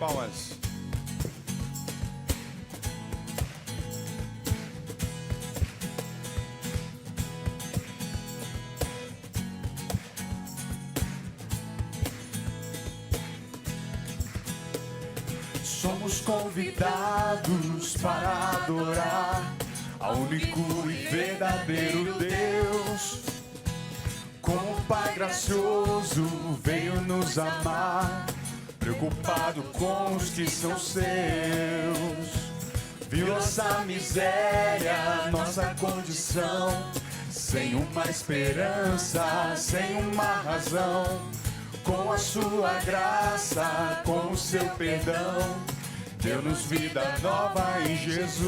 palmas. Somos convidados para adorar ao único e verdadeiro Deus. Como Pai gracioso veio nos amar, preocupado com os que são seus. Viu nossa miséria, nossa condição, sem uma esperança, sem uma razão. Com a sua graça, com o seu perdão, deu-nos vida nova em Jesus.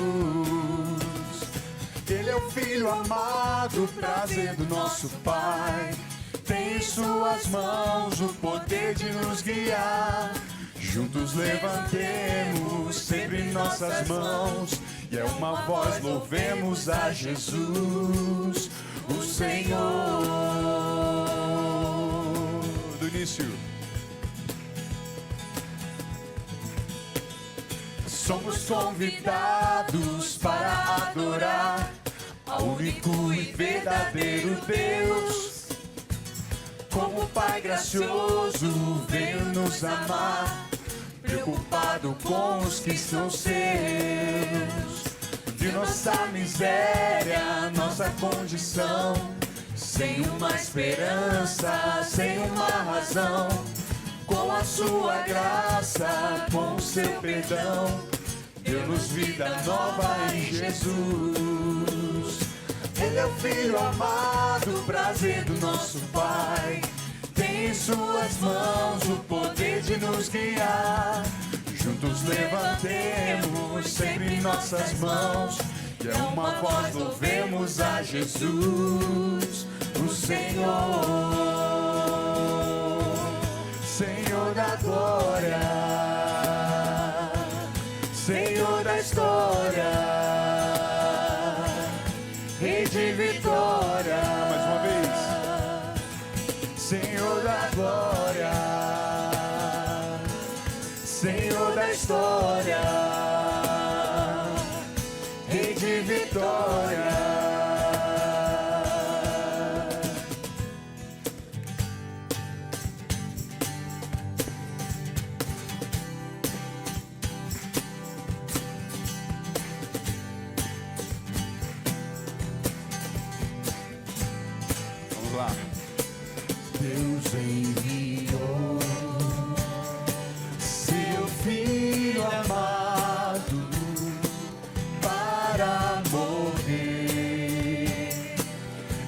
Ele é o Filho amado, prazer do nosso Pai. Tem em suas mãos o poder de nos guiar. Juntos levantemos sempre nossas mãos, e é uma voz, louvemos a Jesus, o Senhor. Do início. Somos convidados para adorar ao único e verdadeiro Deus. Como Pai gracioso veio nos amar, preocupado com os que são seus. Viu nossa miséria, nossa condição, sem uma esperança, sem uma razão. Com a sua graça, com o seu perdão, deu-nos vida nova em Jesus. Ele é o Filho amado, prazer do nosso Pai. Tem em suas mãos o poder de nos guiar. Juntos levantemos sempre nossas mãos, e é uma voz, louvemos a Jesus, o Senhor. Senhor da glória, Senhor da história, Rei de vitória. Mais uma vez. Senhor da glória, Senhor da história, Rei de vitória. Deus enviou seu Filho amado para morrer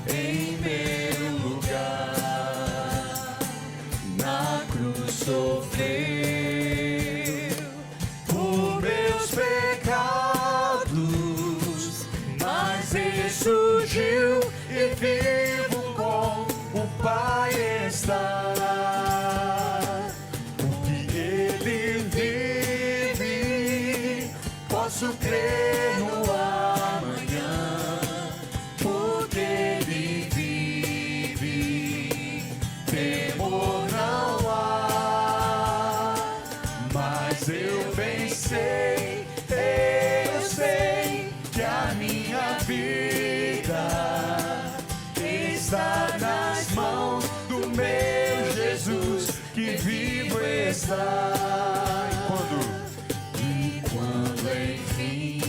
em meu lugar. Na cruz sofreu por meus pecados, mas ressurgiu e vivo com o Pai está. Porque Ele vive, posso crer no amanhã. Porque Ele vive, temor não há. Mas eu bem sei, eu sei que a minha vida está nas mãos do meu Jesus, que vivo está. E quando enfim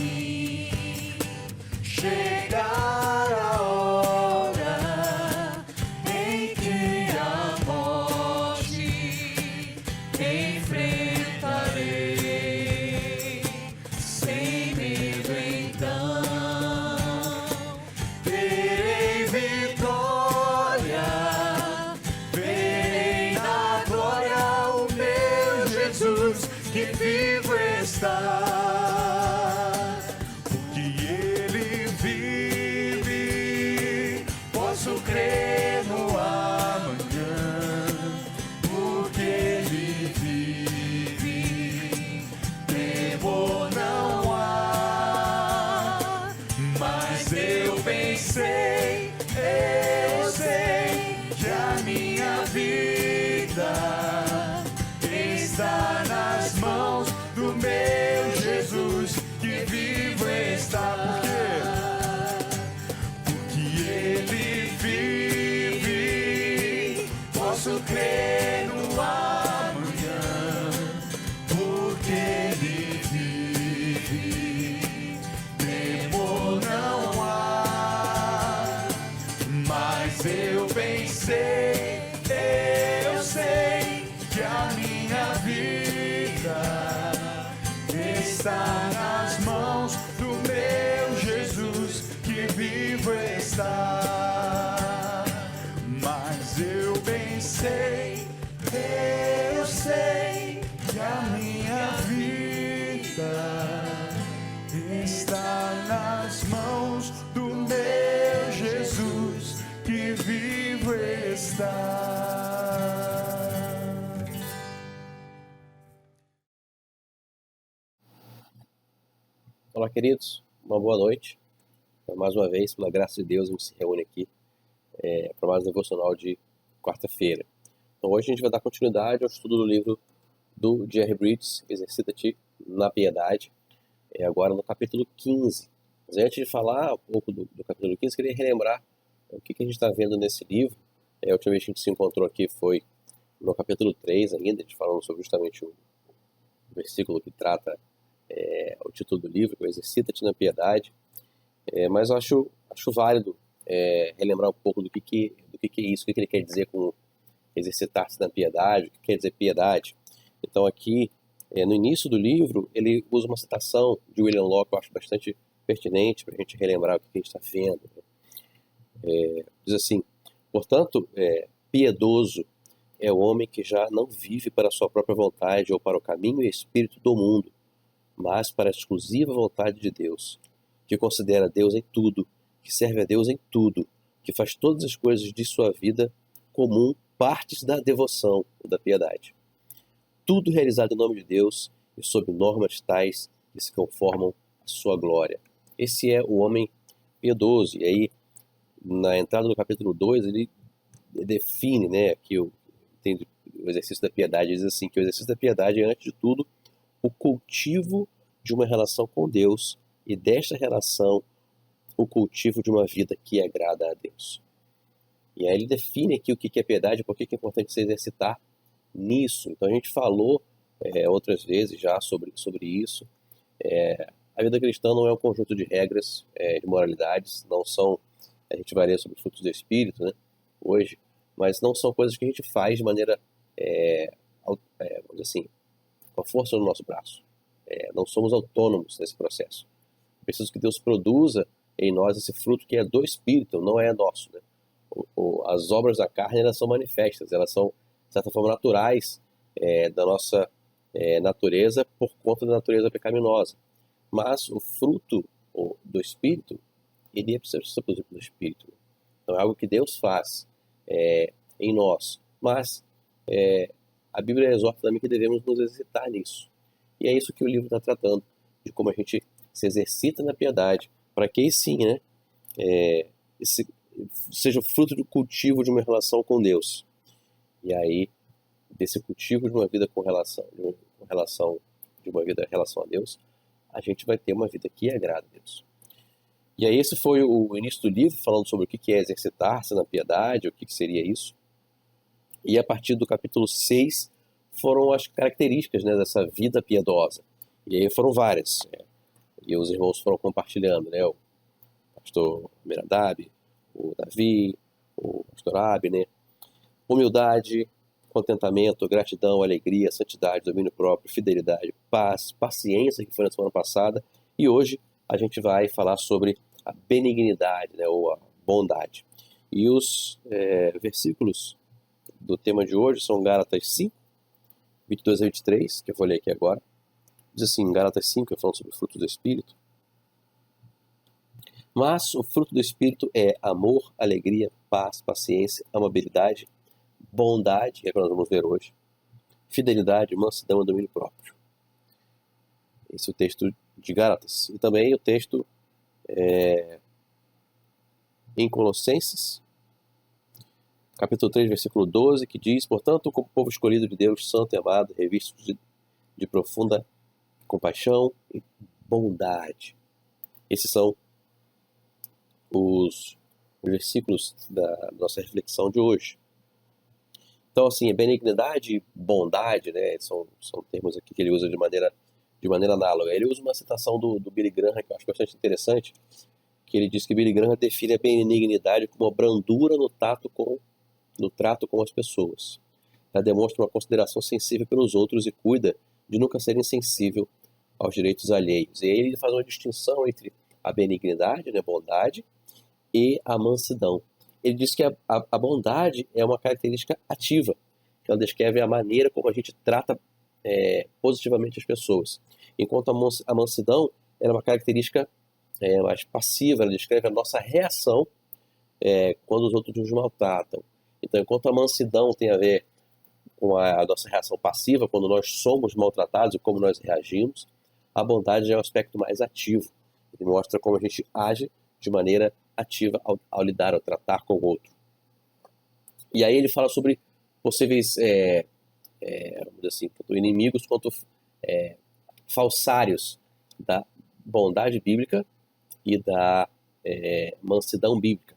chegar a hora em que a morte enfrentarei, sem medo então terei vitória. Verei na glória o meu Jesus, que vivo está. Porque Ele vive, posso crer no amanhã. Porque Ele vive, temor não há. Mas eu bem sei, eu sei que a minha vida está nas mãos posso crer no amanhã, porque Ele vive. Temor não há, mas eu bem sei, eu sei que a minha vida está nas mãos do meu Jesus, que vivo está. Mas eu bem sei, eu sei que a minha vida está nas mãos do meu Jesus, que vivo está. Olá, queridos, uma boa noite. Mais uma vez, pela graça de Deus, a gente se reúne aqui para mais um devocional de quarta-feira. Então, hoje a gente vai dar continuidade ao estudo do livro do Jerry Bridges, Exercita-te na Piedade, agora no capítulo 15. Mas antes de falar um pouco do capítulo 15, queria relembrar o que a gente está vendo nesse livro. A última vez que a gente se encontrou aqui foi no capítulo 3 ainda, a gente falando sobre justamente o versículo que trata o título do livro, que é Exercita-te na Piedade. Mas eu acho válido relembrar um pouco do que é isso, o que ele quer dizer com exercitar-se na piedade, o que quer dizer piedade. Então aqui, no início do livro, ele usa uma citação de William Locke que eu acho bastante pertinente para a gente relembrar o que a gente está vendo. Diz assim: portanto, piedoso é o homem que já não vive para a sua própria vontade ou para o caminho e espírito do mundo, mas para a exclusiva vontade de Deus, que considera Deus em tudo, que serve a Deus em tudo, que faz todas as coisas de sua vida comum partes da devoção ou da piedade. Tudo realizado em nome de Deus e sob normas tais que se conformam à sua glória. Esse é o homem piedoso. E aí, na entrada do capítulo 2, ele define, que o exercício da piedade. Diz assim, que o exercício da piedade é, antes de tudo, o cultivo de uma relação com Deus, e desta relação o cultivo de uma vida que agrada a Deus. E aí ele define aqui o que é piedade, por que é importante se exercitar nisso. Então a gente falou outras vezes já sobre isso. A vida cristã não é um conjunto de regras, de moralidades, não são, a gente vai ler sobre frutos do Espírito, né, hoje, mas não são coisas que a gente faz de maneira, vamos dizer assim, com a força do nosso braço. Não somos autônomos nesse processo. Preciso que Deus produza em nós esse fruto que é do Espírito, não é nosso, né? As obras da carne, elas são manifestas, elas são, de certa forma, naturais da nossa natureza, por conta da natureza pecaminosa. Mas o fruto do Espírito, ele precisa ser produzido pelo Espírito. Então é algo que Deus faz em nós. Mas a Bíblia exorta também que devemos nos exercitar nisso. E é isso que o livro está tratando, de como a gente se exercita na piedade, para que sim, né, seja fruto do cultivo de uma relação com Deus. E aí, desse cultivo de uma vida de uma vida em relação a Deus, a gente vai ter uma vida que agrada a Deus. E aí esse foi o início do livro, falando sobre o que é exercitar-se na piedade, o que seria isso. E a partir do capítulo 6 foram as características, né, dessa vida piedosa. E aí foram várias. E os irmãos foram compartilhando, né? O pastor Meradab, o Davi, o pastor Abner. Humildade, contentamento, gratidão, alegria, santidade, domínio próprio, fidelidade, paz, paciência, que foi na semana passada. E hoje a gente vai falar sobre a benignidade, né, ou a bondade. E os versículos do tema de hoje são Gálatas 5, 22 a 23, que eu vou ler aqui agora. Diz assim, Gálatas 5, falando sobre o fruto do Espírito. Mas o fruto do Espírito é amor, alegria, paz, paciência, amabilidade, bondade, que é o que nós vamos ver hoje, fidelidade, mansidão e domínio próprio. Esse é o texto de Gálatas. E também o texto em Colossenses, capítulo 3, versículo 12, que diz: portanto, como povo escolhido de Deus, santo e amado, revisto de profunda compaixão e bondade. Esses são os versículos da nossa reflexão de hoje. Então, assim, benignidade e bondade, né, são termos aqui que ele usa de maneira análoga. Ele usa uma citação do Billy Graham, que eu acho bastante interessante, que ele diz que Billy Graham define a benignidade como a brandura no trato com as pessoas. Ela demonstra uma consideração sensível pelos outros e cuida de nunca ser insensível aos direitos alheios. E aí ele faz uma distinção entre a benignidade, né, bondade, e a mansidão. Ele diz que a bondade é uma característica ativa, que ela descreve a maneira como a gente trata positivamente as pessoas. Enquanto a mansidão é uma característica mais passiva, ela descreve a nossa reação quando os outros nos maltratam. Então, enquanto a mansidão tem a ver com a nossa reação passiva, quando nós somos maltratados e como nós reagimos, a bondade é um aspecto mais ativo. Ele mostra como a gente age de maneira ativa ao lidar, ao tratar com o outro. E aí ele fala sobre possíveis vamos dizer assim, tanto inimigos quanto falsários da bondade bíblica e da mansidão bíblica.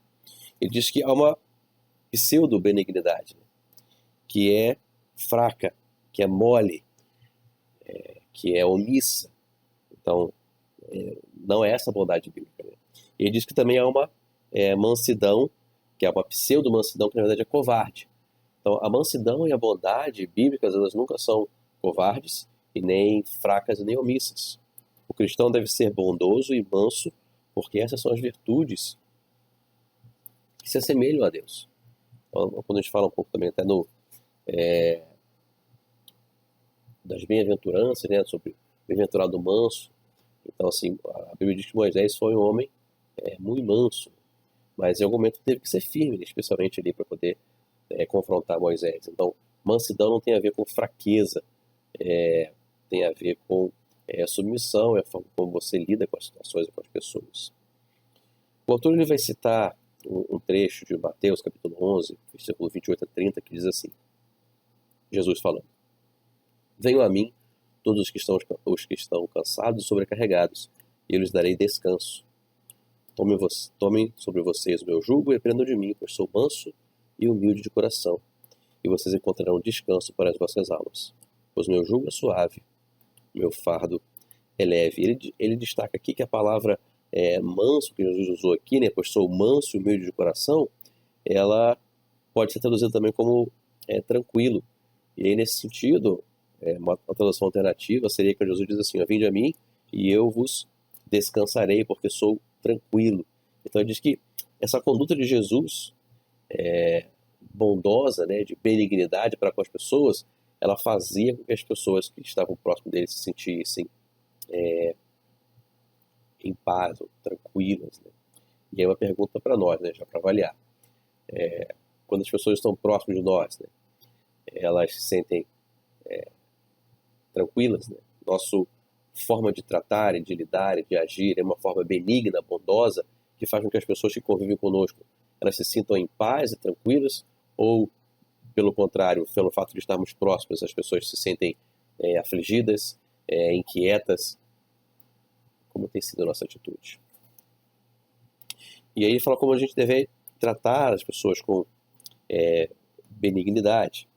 Ele diz que há uma pseudo-benignidade, né, que é fraca, que é mole, que é omissa. Então, não é essa a bondade bíblica. Né? Ele diz que também há uma mansidão, que é uma pseudo-mansidão, que na verdade é covarde. Então, a mansidão e a bondade bíblicas, elas nunca são covardes, e nem fracas e nem omissas. O cristão deve ser bondoso e manso, porque essas são as virtudes que se assemelham a Deus. Então, quando a gente fala um pouco também até das bem-aventuranças, né, sobre o bem-aventurado manso. Então, assim, a Bíblia diz que Moisés foi um homem muito manso, mas em algum momento teve que ser firme, especialmente ali para poder confrontar Moisés. Então, mansidão não tem a ver com fraqueza, tem a ver com submissão, é a forma como você lida com as situações e com as pessoas. O autor ele vai citar um trecho de Mateus, capítulo 11, versículo 28 a 30, que diz assim, Jesus falando: venham a mim todos os que estão cansados e sobrecarregados, e eu lhes darei descanso. Tomem sobre vocês o meu jugo e aprendam de mim, pois sou manso e humilde de coração, e vocês encontrarão descanso para as vossas almas. Pois meu jugo é suave, meu fardo é leve. Ele destaca aqui que a palavra manso, que Jesus usou aqui, né, pois sou manso e humilde de coração, ela pode ser traduzida também como tranquilo. E aí, nesse sentido, uma tradução alternativa seria que Jesus diz assim: vinde a mim e eu vos descansarei, porque sou tranquilo. Então ele diz que essa conduta de Jesus, bondosa, né, de benignidade para com as pessoas, ela fazia com que as pessoas que estavam próximo dele se sentissem em paz, ou tranquilas. Né? E aí uma pergunta para nós, né, já para avaliar. Quando as pessoas estão próximas de nós, né, elas se sentem tranquilas, né? Nossa forma de tratar, de lidar, de agir é uma forma benigna, bondosa, que faz com que as pessoas que convivem conosco elas se sintam em paz e tranquilas, ou, pelo contrário, pelo fato de estarmos próximos, as pessoas se sentem afligidas, inquietas. Como tem sido a nossa atitude? E aí ele fala como a gente deve tratar as pessoas com benignidade.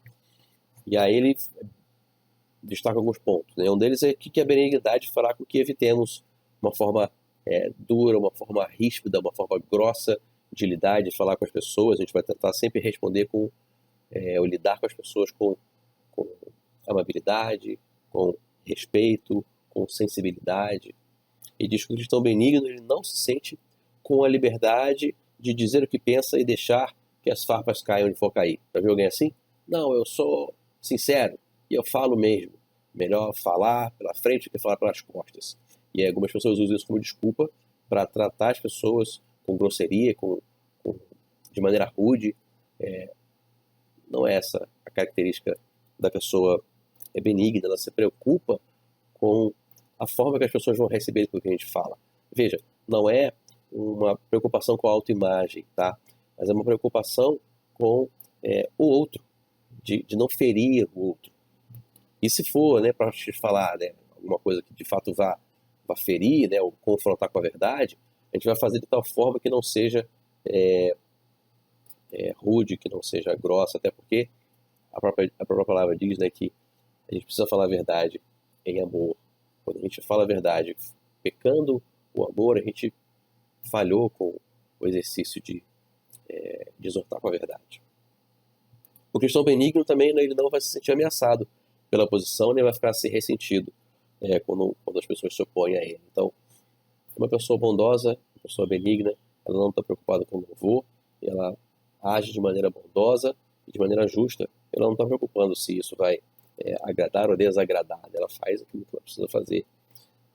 E aí ele destaca alguns pontos. Né? Um deles é que a benignidade fará com que evitemos uma forma dura, uma forma ríspida, uma forma grossa de lidar, de falar com as pessoas. A gente vai tentar sempre responder ou lidar com as pessoas com amabilidade, com respeito, com sensibilidade. E diz que o cristão benigno ele não se sente com a liberdade de dizer o que pensa e deixar que as farpas caiam onde for cair. Já viu alguém assim? Não, eu sou sincero e eu falo mesmo. Melhor falar pela frente do que falar pelas costas. E algumas pessoas usam isso como desculpa para tratar as pessoas com grosseria, de maneira rude. Não é essa a característica da pessoa benigna. Ela se preocupa com a forma que as pessoas vão receber aquilo que a gente fala. Veja, não é uma preocupação com a autoimagem, tá? Mas é uma preocupação com o outro, de não ferir o outro. E se for, né, para te falar, né, alguma coisa que de fato vá ferir, né, ou confrontar com a verdade, a gente vai fazer de tal forma que não seja rude, que não seja grossa, até porque própria palavra diz, né, que a gente precisa falar a verdade em amor. Quando a gente fala a verdade pecando o amor, a gente falhou com o exercício de exortar com a verdade. O cristão benigno também, né, ele não vai se sentir ameaçado pela posição, nem vai ficar assim ressentido quando as pessoas se opõem a ele. Então, uma pessoa bondosa, uma pessoa benigna, ela não está preocupada com o louvor, ela age de maneira bondosa e de maneira justa, ela não está preocupando se isso vai agradar ou desagradar, ela faz aquilo que ela precisa fazer,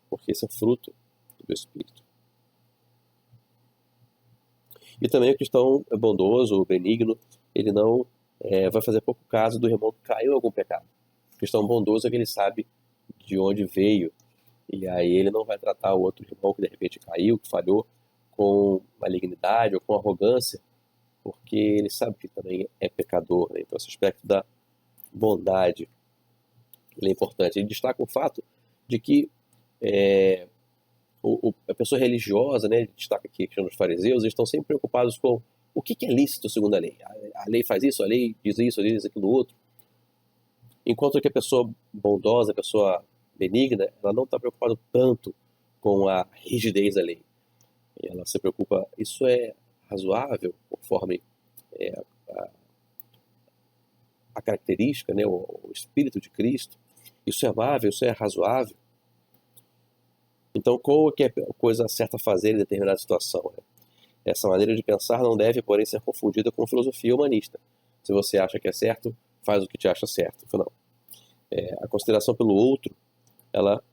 porque esse é fruto do Espírito. E também o cristão bondoso, benigno, ele não vai fazer pouco caso do irmão que caiu em algum pecado. O cristão bondoso é que ele sabe de onde veio, e aí ele não vai tratar o outro irmão que de repente caiu, que falhou, com malignidade ou com arrogância, porque ele sabe que também é pecador, né? Então esse aspecto da bondade ele é importante. Ele destaca o fato de que a pessoa religiosa, né, destaca aqui que os fariseus, eles estão sempre preocupados com o que é lícito segundo a lei. A lei faz isso, a lei diz isso, a lei diz aquilo outro. Enquanto que a pessoa bondosa, a pessoa benigna, ela não está preocupada tanto com a rigidez da lei. Ela se preocupa, isso é razoável, conforme a característica, né, o Espírito de Cristo. Isso é amável, isso é razoável. Então, qual é a coisa certa a fazer em determinada situação? Né? Essa maneira de pensar não deve, porém, ser confundida com filosofia humanista. Se você acha que é certo, faz o que te acha certo. Não. A consideração pelo outro, ela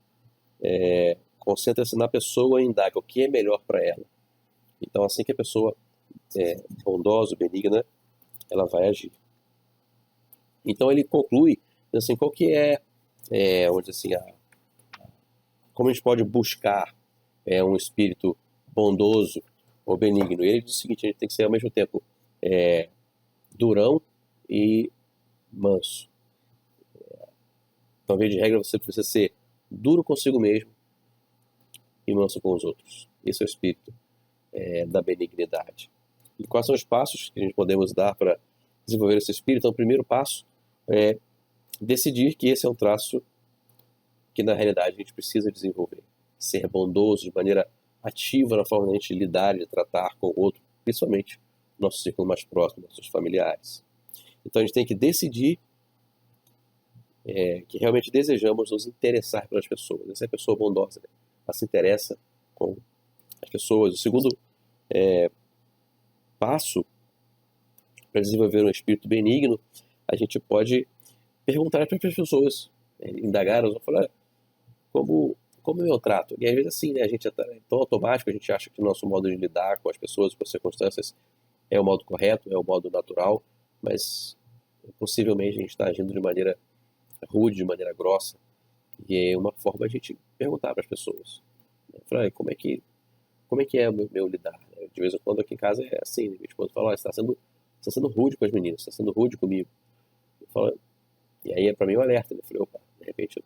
concentra-se na pessoa e indaga o que é melhor para ela. Então, assim que a pessoa é bondosa, benigna, ela vai agir. Então, ele conclui, assim, qual que vamos dizer assim, como a gente pode buscar um espírito bondoso ou benigno. E ele diz o seguinte, a gente tem que ser ao mesmo tempo durão e manso. Então, via de regra, você precisa ser duro consigo mesmo e manso com os outros. Esse é o espírito da benignidade. E quais são os passos que a gente podemos dar para desenvolver esse espírito? Então, o primeiro passo é decidir que esse é um traço que na realidade a gente precisa desenvolver. Ser bondoso de maneira ativa na forma de a gente lidar e de tratar com o outro, principalmente no nosso círculo mais próximo, nossos familiares. Então a gente tem que decidir que realmente desejamos nos interessar pelas pessoas. Essa é a pessoa bondosa, né? Ela se interessa com as pessoas. O segundo passo para desenvolver um espírito benigno, a gente pode perguntar para as pessoas, indagar, ou falar como eu trato. E às vezes assim, né, a gente é tão automático, a gente acha que o nosso modo de lidar com as pessoas, com as circunstâncias, é o modo correto, é o modo natural, mas possivelmente a gente está agindo de maneira rude, de maneira grossa. E é uma forma a gente perguntar para as pessoas. Falar, como é que é o meu lidar? De vez em quando aqui em casa é assim, minha esposa fala, você está sendo rude com as meninas, você está sendo rude comigo. Eu falo, e aí para mim um alerta, né? Eu falei, opa, de repente eu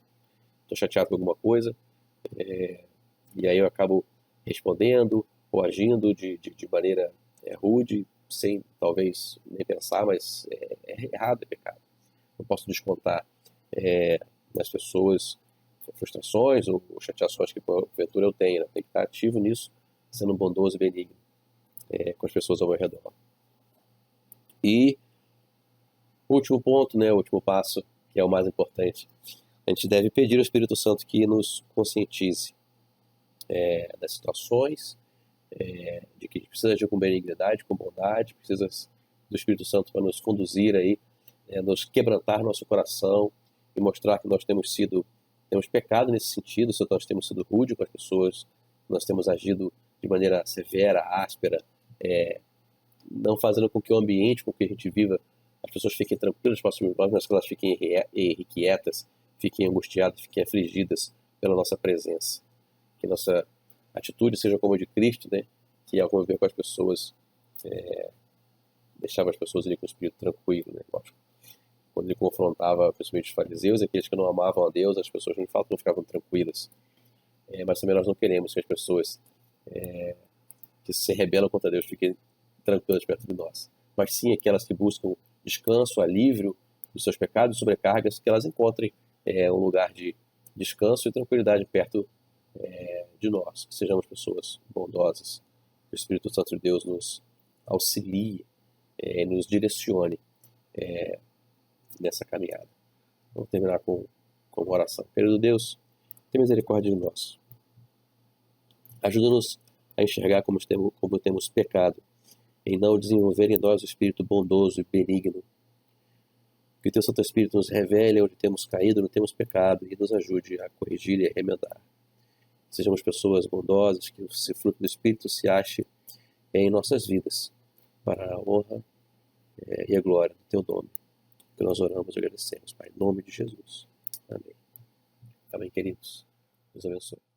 estou chateado com alguma coisa, e aí eu acabo respondendo ou agindo de maneira rude, sem talvez nem pensar, mas é errado, é pecado. Eu posso descontar nas pessoas frustrações ou chateações que porventura eu tenho. Né? Tem que estar ativo nisso, sendo bondoso e benigno com as pessoas ao meu redor. E o último ponto, né, o último passo, que é o mais importante, a gente deve pedir ao Espírito Santo que nos conscientize das situações, de que a gente precisa agir com benignidade, com bondade, precisa do Espírito Santo para nos conduzir aí, nos quebrantar nosso coração e mostrar que nós temos pecado nesse sentido, se nós temos sido rude com as pessoas, nós temos agido de maneira severa, áspera, não fazendo com que o ambiente com que a gente viva, as pessoas fiquem tranquilas próximo de nós, mas que elas fiquem irrequietas, fiquem angustiadas, fiquem afligidas pela nossa presença. Que nossa atitude seja como a de Cristo, né? Que ao conviver com as pessoas, deixava as pessoas ali com o espírito tranquilo, né? Quando ele confrontava principalmente os fariseus, aqueles que não amavam a Deus, as pessoas de fato não ficavam tranquilas. Mas também nós não queremos que as pessoas que se rebelam contra Deus fiquem tranquilas perto de nós. Mas sim aquelas que buscam descanso, alívio dos seus pecados e sobrecargas, que elas encontrem um lugar de descanso e tranquilidade perto de nós, que sejamos pessoas bondosas, que o Espírito Santo de Deus nos auxilie, nos direcione nessa caminhada. Vamos terminar com uma oração. Querido Deus, tenha misericórdia de nós. Ajuda-nos a enxergar como temos pecado, em não desenvolver em nós o espírito bondoso e benigno. Que o Teu Santo Espírito nos revele onde temos caído, onde temos pecado, e nos ajude a corrigir e a remendar. Sejamos pessoas bondosas, que esse fruto do Espírito se ache em nossas vidas, para a honra e a glória do Teu nome, que nós oramos e agradecemos, Pai, em nome de Jesus. Amém. Amém, queridos. Deus abençoe.